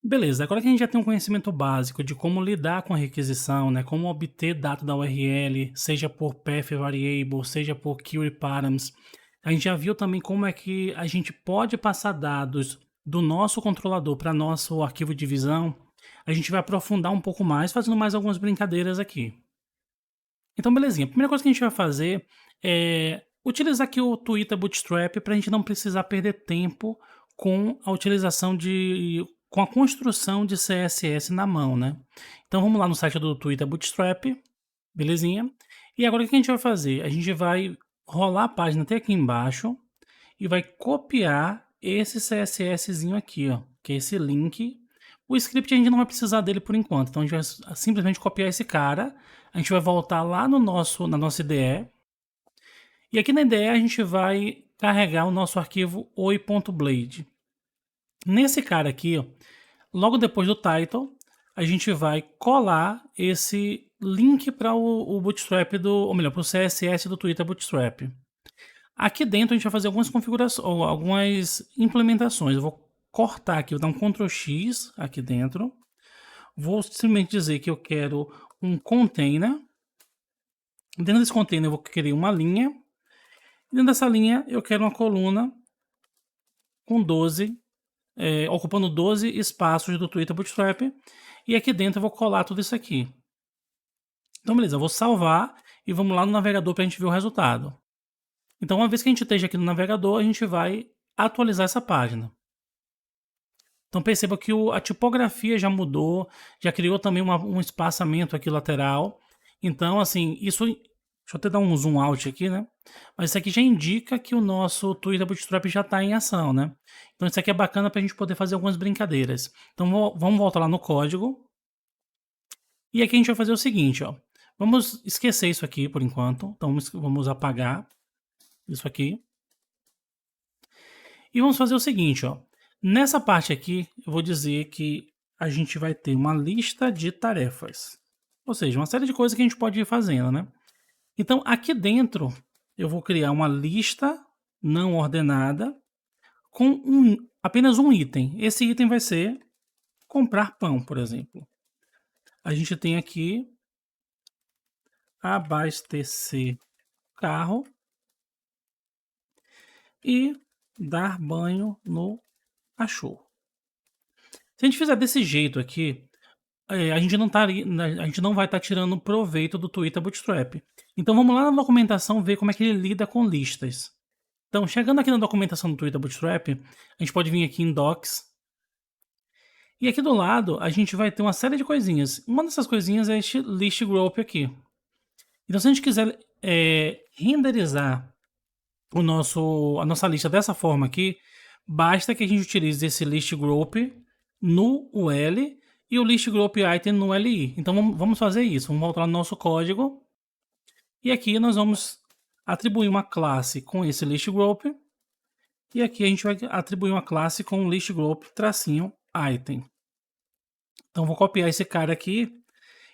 Beleza, agora que a gente já tem um conhecimento básico de como lidar com a requisição, né, como obter dado da URL, seja por path variable, seja por query params, a gente já viu também como é que a gente pode passar dados do nosso controlador para nosso arquivo de visão. A gente vai aprofundar um pouco mais, fazendo mais algumas brincadeiras aqui. Então, belezinha. A primeira coisa que a gente vai fazer é utilizar aqui o Twitter Bootstrap para a gente não precisar perder tempo com a utilização com a construção de CSS na mão, né? Então vamos lá no site do Twitter Bootstrap, belezinha. E agora o que a gente vai fazer? A gente vai rolar a página até aqui embaixo e vai copiar esse CSSzinho aqui, ó, que é esse link. O script a gente não vai precisar dele por enquanto, então a gente vai simplesmente copiar esse cara, a gente vai voltar lá no na nossa IDE, e aqui na IDE a gente vai carregar o nosso arquivo oi.blade. Nesse cara aqui, ó, logo depois do title, a gente vai colar esse link para o Bootstrap ou melhor, para o CSS do Twitter Bootstrap. Aqui dentro a gente vai fazer algumas configurações, ou algumas implementações. Eu vou cortar aqui, vou dar um Ctrl X aqui dentro. Vou simplesmente dizer que eu quero um container. Dentro desse container eu vou querer uma linha. Dentro dessa linha eu quero uma coluna com 12, ocupando 12 espaços do Twitter Bootstrap. E aqui dentro eu vou colar tudo isso aqui. Então beleza, eu vou salvar e vamos lá no navegador para a gente ver o resultado. Então uma vez que a gente esteja aqui no navegador, a gente vai atualizar essa página. Então perceba que a tipografia já mudou, já criou também um espaçamento aqui lateral. Então, assim, isso... Deixa eu até dar um zoom out aqui, né? Mas isso aqui já indica que o nosso Twitter Bootstrap já está em ação, né? Então isso aqui é bacana para a gente poder fazer algumas brincadeiras. Então vamos voltar lá no código. E aqui a gente vai fazer o seguinte, ó. Vamos esquecer isso aqui por enquanto. Então vamos apagar isso aqui. E vamos fazer o seguinte, ó. Nessa parte aqui, eu vou dizer que a gente vai ter uma lista de tarefas. Ou seja, uma série de coisas que a gente pode ir fazendo, né? Então, aqui dentro, eu vou criar uma lista não ordenada com apenas um item. Esse item vai ser comprar pão, por exemplo. A gente tem aqui abastecer carro e dar banho no cachorro. Se a gente fizer desse jeito aqui, a gente não vai estar tirando proveito do Twitter Bootstrap. Então vamos lá na documentação ver como é que ele lida com listas. Então, chegando aqui na documentação do Twitter Bootstrap, a gente pode vir aqui em Docs. E aqui do lado, a gente vai ter uma série de coisinhas. Uma dessas coisinhas é este list group aqui. Então, se a gente quiser renderizar a nossa lista dessa forma aqui, basta que a gente utilize esse list group no UL e o list group item no LI. Então vamos fazer isso. Vamos voltar no nosso código. E aqui nós vamos atribuir uma classe com esse list group. E aqui a gente vai atribuir uma classe com o list group tracinho item. Então vou copiar esse cara aqui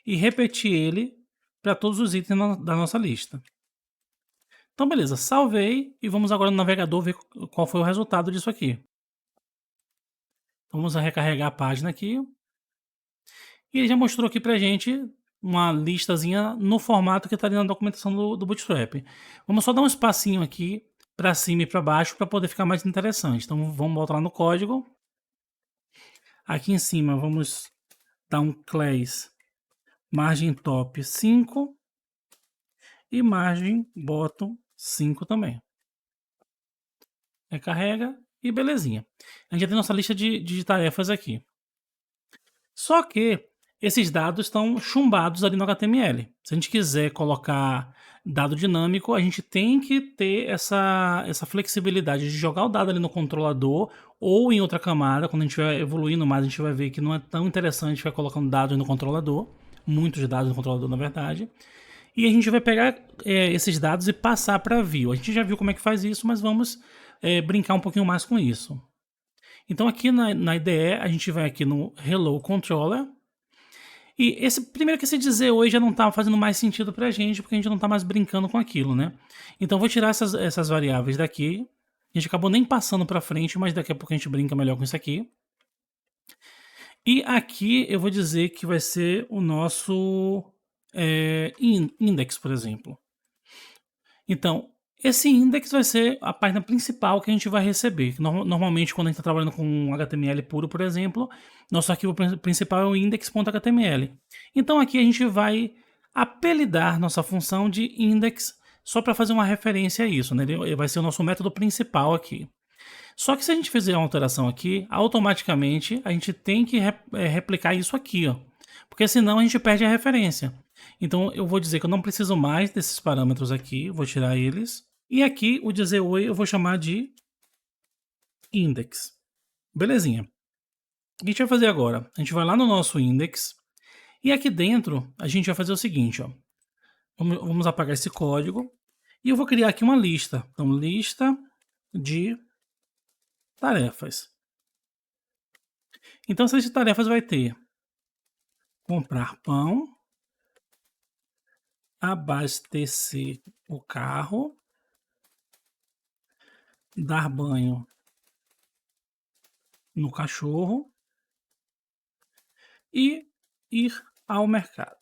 e repetir ele para todos os itens da nossa lista. Então beleza, salvei e vamos agora no navegador ver qual foi o resultado disso aqui. Então, vamos recarregar a página aqui. E ele já mostrou aqui pra gente uma listazinha no formato que está ali na documentação do Bootstrap. Vamos só dar um espacinho aqui para cima e para baixo para poder ficar mais interessante. Então vamos voltar lá no código. Aqui em cima vamos dar um class margem top 5 e margem bottom 5 também. Recarrega e belezinha. A gente já tem nossa lista de tarefas aqui. Só que esses dados estão chumbados ali no HTML. Se a gente quiser colocar dado dinâmico, a gente tem que ter essa flexibilidade de jogar o dado ali no controlador ou em outra camada. Quando a gente vai evoluindo mais, a gente vai ver que não é tão interessante ficar colocando dados no controlador, muitos dados no controlador, na verdade. E a gente vai pegar esses dados e passar para view. A gente já viu como é que faz isso, mas vamos brincar um pouquinho mais com isso. Então aqui na IDE, a gente vai aqui no Hello Controller. E primeiro que esse dizer oi já não está fazendo mais sentido para a gente, porque a gente não está mais brincando com aquilo, né? Então vou tirar essas variáveis daqui. A gente acabou nem passando para frente, mas daqui a pouco a gente brinca melhor com isso aqui. E aqui eu vou dizer que vai ser o nosso index, por exemplo. Então, esse index vai ser a página principal que a gente vai receber. Normalmente, quando a gente está trabalhando com HTML puro, por exemplo, nosso arquivo principal é o index.html. Então, aqui a gente vai apelidar nossa função de index só para fazer uma referência a isso, né? Ele vai ser o nosso método principal aqui. Só que se a gente fizer uma alteração aqui, automaticamente a gente tem que replicar isso aqui, ó, porque senão a gente perde a referência. Então eu vou dizer que eu não preciso mais desses parâmetros aqui, vou tirar eles. E aqui o dizer oi eu vou chamar de index. Belezinha. O que a gente vai fazer agora? A gente vai lá no nosso index e aqui dentro a gente vai fazer o seguinte, ó. Vamos apagar esse código e eu vou criar aqui uma lista. Então, lista de tarefas. Então, essas tarefas vai ter comprar pão, abastecer o carro, dar banho no cachorro e ir ao mercado.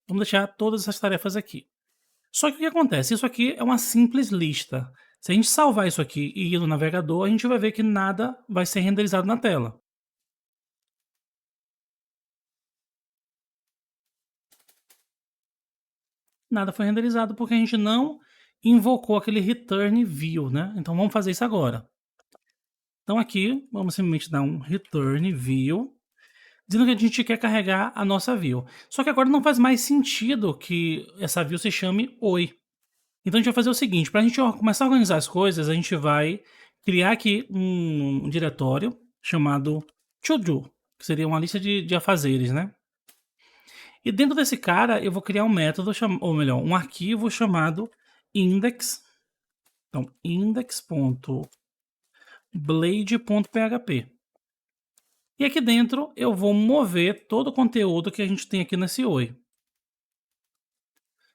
Vamos deixar todas essas tarefas aqui. Só que o que acontece? Isso aqui é uma simples lista. Se a gente salvar isso aqui e ir no navegador, a gente vai ver que nada vai ser renderizado na tela. Nada foi renderizado porque a gente não invocou aquele return view, né? Então vamos fazer isso agora. Então aqui, vamos simplesmente dar um return view, dizendo que a gente quer carregar a nossa view. Só que agora não faz mais sentido que essa view se chame oi. Então a gente vai fazer o seguinte, para a gente começar a organizar as coisas, a gente vai criar aqui um diretório chamado to-do, que seria uma lista de afazeres, né? E dentro desse cara eu vou criar um método, ou melhor, um arquivo chamado index. Então, index.blade.php. E aqui dentro eu vou mover todo o conteúdo que a gente tem aqui nesse oi.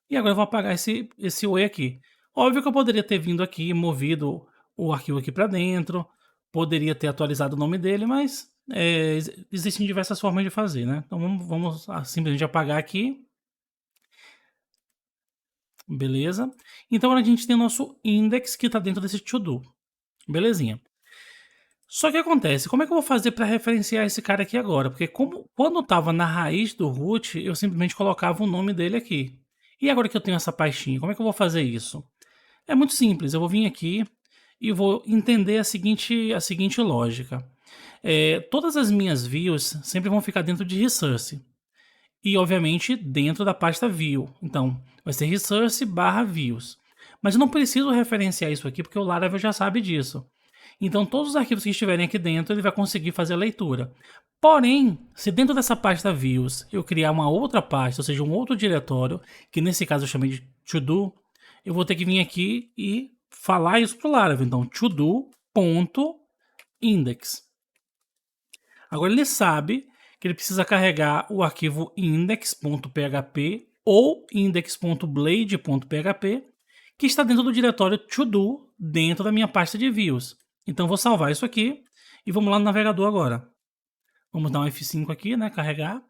E agora eu vou apagar esse oi aqui. Óbvio que eu poderia ter vindo aqui e movido o arquivo aqui para dentro, poderia ter atualizado o nome dele, mas existem diversas formas de fazer, né? Então vamos simplesmente apagar aqui. Beleza? Então agora a gente tem o nosso index que está dentro desse to-do. Belezinha. Só que acontece, como é que eu vou fazer para referenciar esse cara aqui agora? Porque quando estava na raiz do root, eu simplesmente colocava o nome dele aqui. E agora que eu tenho essa pastinha, como é que eu vou fazer isso? É muito simples, eu vou vir aqui e vou entender a seguinte lógica. Todas as minhas views sempre vão ficar dentro de resource. E, obviamente, dentro da pasta view. Então, vai ser resource/views. Mas eu não preciso referenciar isso aqui, porque o Laravel já sabe disso. Então, todos os arquivos que estiverem aqui dentro, ele vai conseguir fazer a leitura. Porém, se dentro dessa pasta views eu criar uma outra pasta, ou seja, um outro diretório, que nesse caso eu chamei de to-do, eu vou ter que vir aqui e falar isso para o Laravel. Então, to-do.index. Agora ele sabe que ele precisa carregar o arquivo index.php ou index.blade.php, que está dentro do diretório to-do, dentro da minha pasta de views. Então vou salvar isso aqui e vamos lá no navegador agora. Vamos dar um F5 aqui, né, carregar.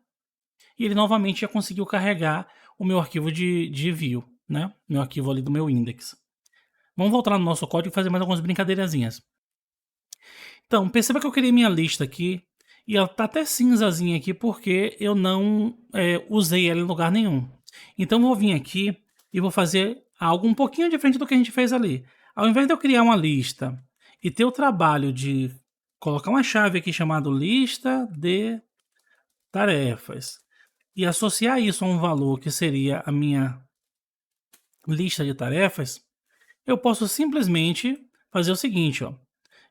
E ele novamente já conseguiu carregar o meu arquivo de view, né, meu arquivo ali do meu index. Vamos voltar no nosso código e fazer mais algumas brincadeirazinhas. Então, perceba que eu criei minha lista aqui e ela tá até cinzazinha aqui porque eu não usei ela em lugar nenhum. Então eu vou vir aqui e vou fazer algo um pouquinho diferente do que a gente fez ali. Ao invés de eu criar uma lista e ter o trabalho de colocar uma chave aqui chamada lista de tarefas e associar isso a um valor que seria a minha lista de tarefas, eu posso simplesmente fazer o seguinte, ó.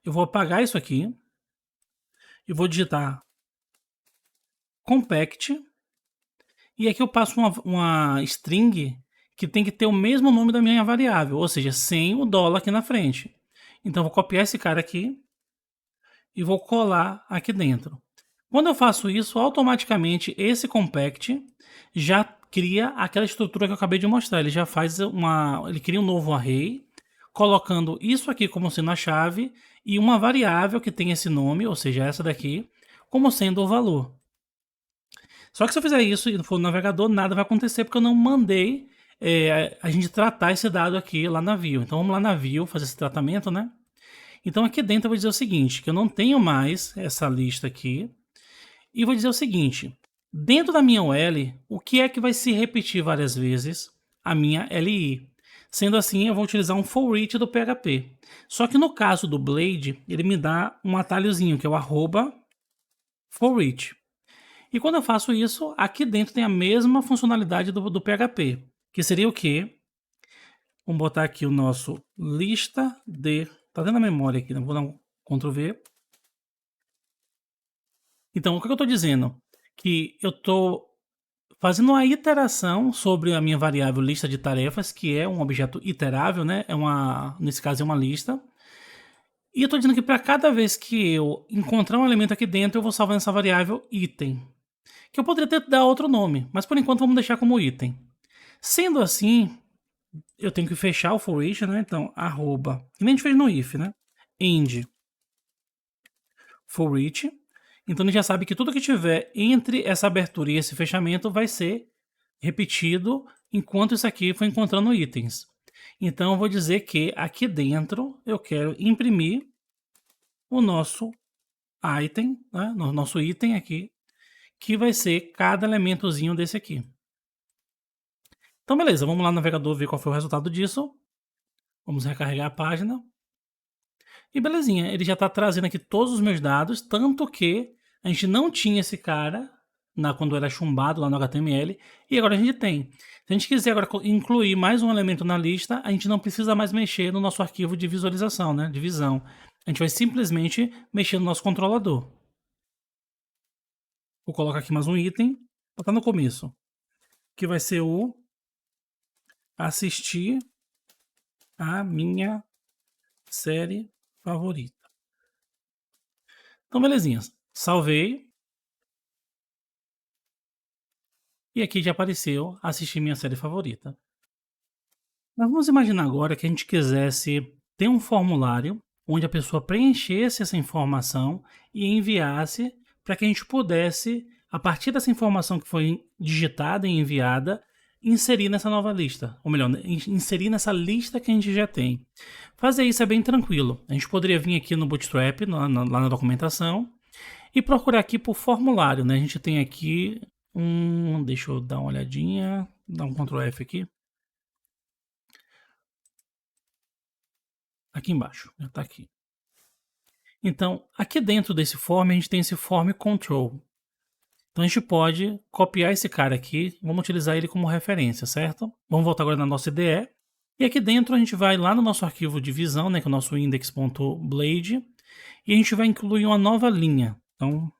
Eu vou apagar isso aqui e vou digitar compact e aqui eu passo uma string que tem que ter o mesmo nome da minha variável, ou seja, sem o dólar aqui na frente. Então eu vou copiar esse cara aqui e vou colar aqui dentro. Quando eu faço isso, automaticamente esse compact já cria aquela estrutura que eu acabei de mostrar. Ele já faz ele cria um novo array, colocando isso aqui como sendo a chave e uma variável que tem esse nome, ou seja, essa daqui, como sendo o valor. Só que se eu fizer isso e não for no navegador, nada vai acontecer porque eu não mandei a gente tratar esse dado aqui lá na View. Então vamos lá na View fazer esse tratamento, né? Então aqui dentro eu vou dizer o seguinte, que eu não tenho mais essa lista aqui. E vou dizer o seguinte, dentro da minha UL, o que é que vai se repetir várias vezes? A minha LI. Sendo assim, eu vou utilizar um for each do PHP. Só que no caso do Blade, ele me dá um atalhozinho, que é o @for each. E quando eu faço isso, aqui dentro tem a mesma funcionalidade do PHP, que seria o quê? Vamos botar aqui o nosso lista de... Tá dentro da memória aqui, né? Vou dar um Ctrl V. Então, o que eu estou dizendo? Que eu estou fazendo uma iteração sobre a minha variável lista de tarefas, que é um objeto iterável, né? Nesse caso é uma lista. E eu estou dizendo que para cada vez que eu encontrar um elemento aqui dentro, eu vou salvar essa variável item. Que eu poderia ter dar outro nome, mas por enquanto vamos deixar como item. Sendo assim, eu tenho que fechar o for each, né? Então, arroba, que nem a gente fez no if, né? End for each. Então, a gente já sabe que tudo que tiver entre essa abertura e esse fechamento vai ser repetido enquanto isso aqui for encontrando itens. Então, eu vou dizer que aqui dentro eu quero imprimir o nosso item, né? O nosso item aqui, que vai ser cada elementozinho desse aqui. Então, beleza, vamos lá no navegador ver qual foi o resultado disso. Vamos recarregar a página. E belezinha, ele já está trazendo aqui todos os meus dados, tanto que a gente não tinha esse cara quando era chumbado lá no HTML, e agora a gente tem. Se a gente quiser agora incluir mais um elemento na lista, a gente não precisa mais mexer no nosso arquivo de visualização, né, de visão. A gente vai simplesmente mexer no nosso controlador. Vou colocar aqui mais um item, botar no começo, que vai ser o assistir a minha série favorita. Então, belezinha. Salvei. E aqui já apareceu assistir minha série favorita. Mas vamos imaginar agora que a gente quisesse ter um formulário onde a pessoa preenchesse essa informação e enviasse para que a gente pudesse, a partir dessa informação que foi digitada e enviada, inserir nessa nova lista. Ou melhor, inserir nessa lista que a gente já tem. Fazer isso é bem tranquilo. A gente poderia vir aqui no Bootstrap, lá na documentação, e procurar aqui por formulário, né? A gente tem aqui deixa eu dar uma olhadinha, dar um Ctrl F aqui. Aqui embaixo, já tá aqui. Então, aqui dentro desse form, a gente tem esse form control. Então a gente pode copiar esse cara aqui, vamos utilizar ele como referência, certo? Vamos voltar agora na nossa IDE. E aqui dentro a gente vai lá no nosso arquivo de visão, né, que é o nosso index.blade, e a gente vai incluir uma nova linha. Então,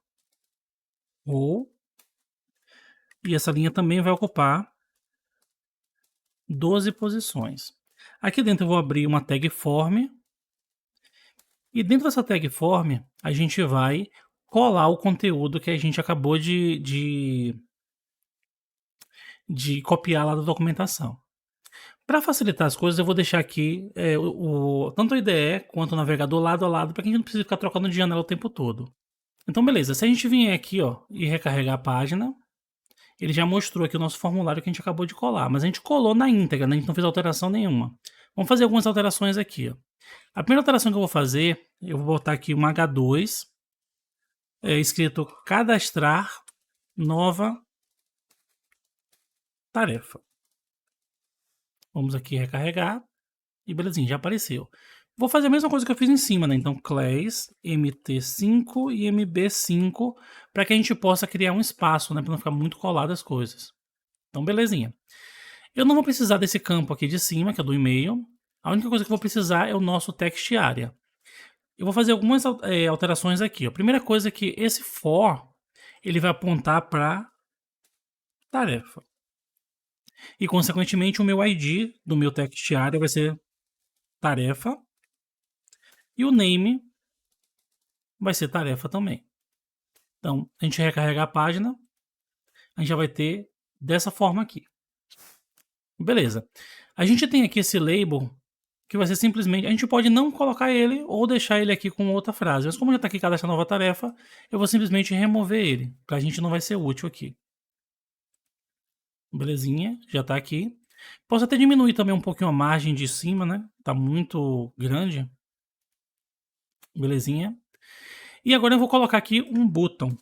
e essa linha também vai ocupar 12 posições. Aqui dentro eu vou abrir uma tag form, e dentro dessa tag form a gente vai colar o conteúdo que a gente acabou de copiar lá da documentação. Para facilitar as coisas, eu vou deixar aqui tanto o IDE quanto o navegador lado a lado, para que a gente não precise ficar trocando de janela o tempo todo. Então, beleza. Se a gente vier aqui e recarregar a página, ele já mostrou aqui o nosso formulário que a gente acabou de colar. Mas a gente colou na íntegra, né? A gente não fez alteração nenhuma. Vamos fazer algumas alterações aqui. A primeira alteração que eu vou fazer, eu vou botar aqui um H2, escrito cadastrar nova tarefa. Vamos aqui recarregar e belezinha, já apareceu. Vou fazer a mesma coisa que eu fiz em cima, né? Então, class, mt5 e mb5, para que a gente possa criar um espaço, né? Para não ficar muito colado as coisas. Então, belezinha. Eu não vou precisar desse campo aqui de cima, que é do e-mail. A única coisa que eu vou precisar é o nosso text area. Eu vou fazer algumas alterações aqui. A primeira coisa é que esse for, ele vai apontar para tarefa. E, consequentemente, o meu ID do meu text area vai ser tarefa. E o name vai ser tarefa também. Então, a gente recarregar a página, a gente já vai ter dessa forma aqui. Beleza. A gente tem aqui esse label, que vai ser simplesmente... A gente pode não colocar ele ou deixar ele aqui com outra frase. Mas como já está aqui cadastrar nova tarefa, eu vou simplesmente remover ele, para a gente não vai ser útil aqui. Belezinha, já tá aqui. Posso até diminuir também um pouquinho a margem de cima, né? Tá muito grande. Belezinha. E agora eu vou colocar aqui um button.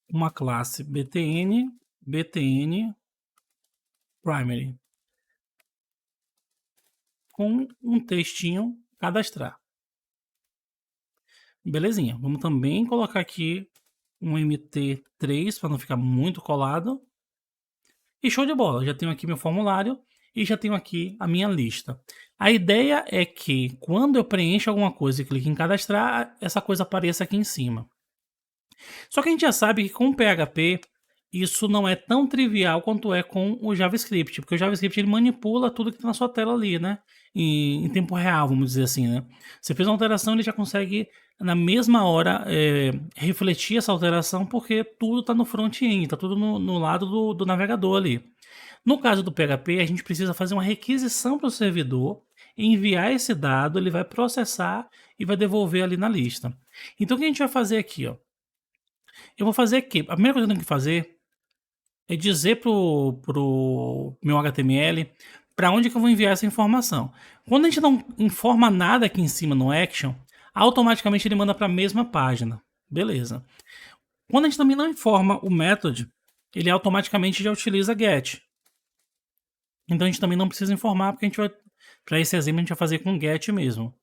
Uma classe btn primary. Com um textinho cadastrar. Belezinha. Vamos também colocar aqui um MT3 para não ficar muito colado. E show de bola, já tenho aqui meu formulário e já tenho aqui a minha lista. A ideia é que quando eu preencho alguma coisa e clico em cadastrar, essa coisa apareça aqui em cima. Só que a gente já sabe que com o PHP isso não é tão trivial quanto é com o JavaScript, porque o JavaScript ele manipula tudo que está na sua tela ali, né? Em tempo real, vamos dizer assim, né? Você fez uma alteração, ele já consegue na mesma hora refletir essa alteração, porque tudo está no front-end, está tudo no lado do navegador ali. No caso do PHP, a gente precisa fazer uma requisição para o servidor, enviar esse dado, ele vai processar e vai devolver ali na lista. Então o que a gente vai fazer aqui, ó? Eu vou fazer aqui. A primeira coisa que eu tenho que fazer é dizer pro meu HTML para onde que eu vou enviar essa informação. Quando a gente não informa nada aqui em cima no action, automaticamente ele manda para a mesma página. Beleza. Quando a gente também não informa o method, ele automaticamente já utiliza get. Então a gente também não precisa informar, porque a gente vai, para esse exemplo, a gente vai fazer com get mesmo.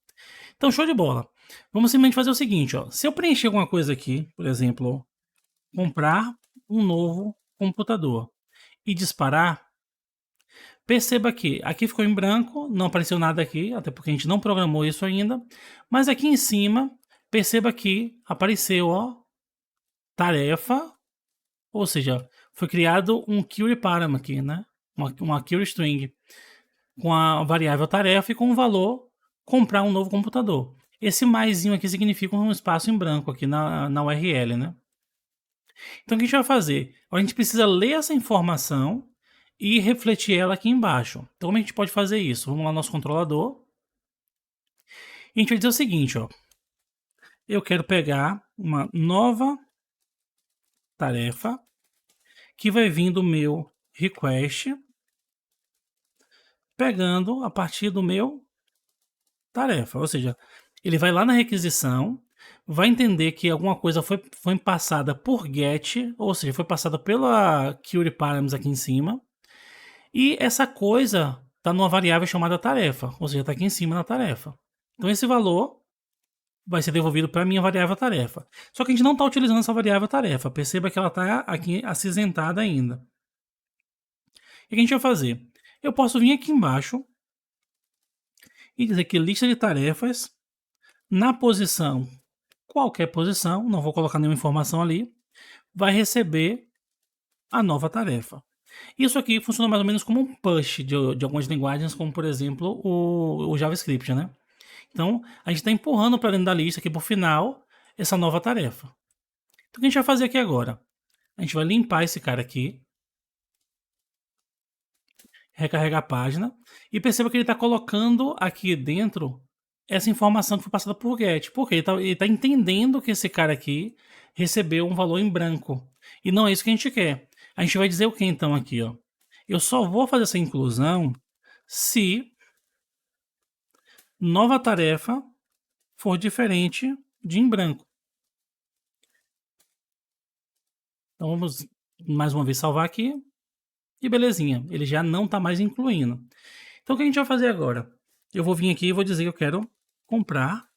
Então, show de bola. Vamos simplesmente fazer o seguinte, ó. Se eu preencher alguma coisa aqui, por exemplo, comprar um novo computador e disparar, perceba que aqui ficou em branco, não apareceu nada aqui, até porque a gente não programou isso ainda, mas aqui em cima, perceba que apareceu, ó, tarefa, ou seja, foi criado um query param aqui, né? Uma query string com a variável tarefa e com o valor comprar um novo computador. Esse maisinho aqui significa um espaço em branco aqui na URL, né? Então o que a gente vai fazer? A gente precisa ler essa informação e refletir ela aqui embaixo. Então como a gente pode fazer isso? Vamos lá no nosso controlador. E a gente vai dizer o seguinte, ó. Eu quero pegar uma nova tarefa que vai vir do meu request, pegando a partir do meu tarefa. Ou seja, ele vai lá na requisição, vai entender que alguma coisa foi passada por get, ou seja, foi passada pela query params aqui em cima, e essa coisa está numa variável chamada tarefa, ou seja, está aqui em cima na tarefa. Então esse valor vai ser devolvido para a minha variável tarefa. Só que a gente não está utilizando essa variável tarefa, perceba que ela está aqui acinzentada ainda. O que a gente vai fazer? Eu posso vir aqui embaixo e dizer que lista de tarefas, na posição, qualquer posição, não vou colocar nenhuma informação ali, vai receber a nova tarefa. Isso aqui funciona mais ou menos como um push de algumas linguagens, como por exemplo o JavaScript, né? Então a gente está empurrando para dentro da lista aqui por final essa nova tarefa. Então o que a gente vai fazer aqui agora? A gente vai limpar esse cara aqui, recarregar a página e perceba que ele está colocando aqui dentro essa informação que foi passada por get. Porque ele tá entendendo que esse cara aqui recebeu um valor em branco. E não é isso que a gente quer. A gente vai dizer o que então aqui, ó? Eu só vou fazer essa inclusão se nova tarefa for diferente de em branco. Então vamos mais uma vez salvar aqui. E belezinha, ele já não está mais incluindo. Então o que a gente vai fazer agora? Eu vou vir aqui e vou dizer que eu quero comprar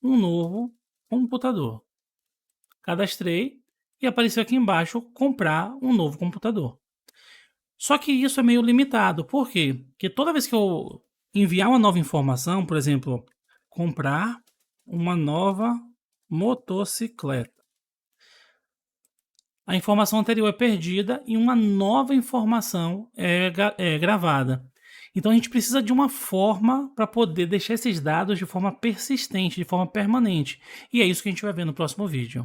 um novo computador. Cadastrei e apareceu aqui embaixo comprar um novo computador. Só que isso é meio limitado. Por quê? Porque toda vez que eu enviar uma nova informação, por exemplo, comprar uma nova motocicleta, a informação anterior é perdida e uma nova informação é gravada. Então a gente precisa de uma forma para poder deixar esses dados de forma persistente, de forma permanente. E é isso que a gente vai ver no próximo vídeo.